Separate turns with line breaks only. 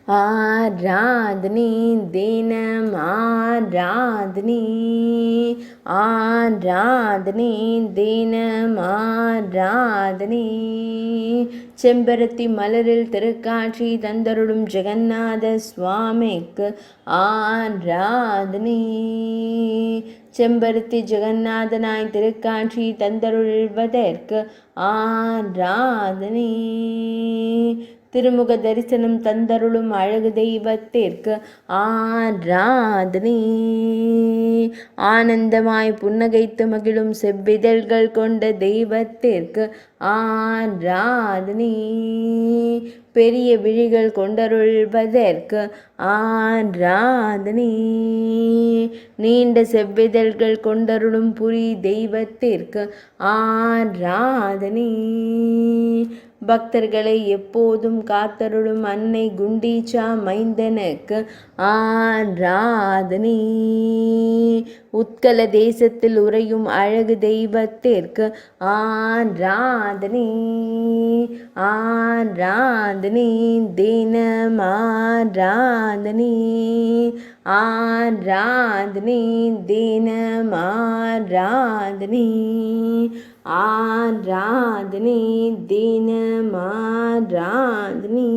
ஆராதனை தினம் ஆராதனை ஆராதனை தினம் ஆராதனை செம்பருத்தி மலரில் திருக்காட்சி தந்தருளும் ஜெகநாத சுவாமிக்கு ஆராதனை செம்பருத்தி ஜெகநாதனாய் திருக்காட்சி தந்தருள்வதற்கு ஆராதனை திருமுக தரிசனம் தந்தருளும் அழகு தெய்வத்திற்கு ஆராதனை ஆனந்தமாய் புன்னகைத்து மகிழும் செவ்விதழ்கள் கொண்ட தெய்வத்திற்கு ஆராதனை பெரிய விழிகள் கொண்டருள்வதற்கு ஆராதனை நீண்ட செவ்விதழ்கள் கொண்டருளும் புரி தெய்வத்திற்கு ஆராதனை பக்தர்களை எப்போதும் காத்தருளும் அன்னை குண்டீச்சா மைந்தனுக்கு ஆராதனை உத்கல தேசத்தில் உறையும் அழகு தெய்வத்திற்கு ஆராதனை ஆராதனை தினம் ஆராதனை ஆராதனை தினம் ஆராதனை ஆராதனை தினம் ஆராதனை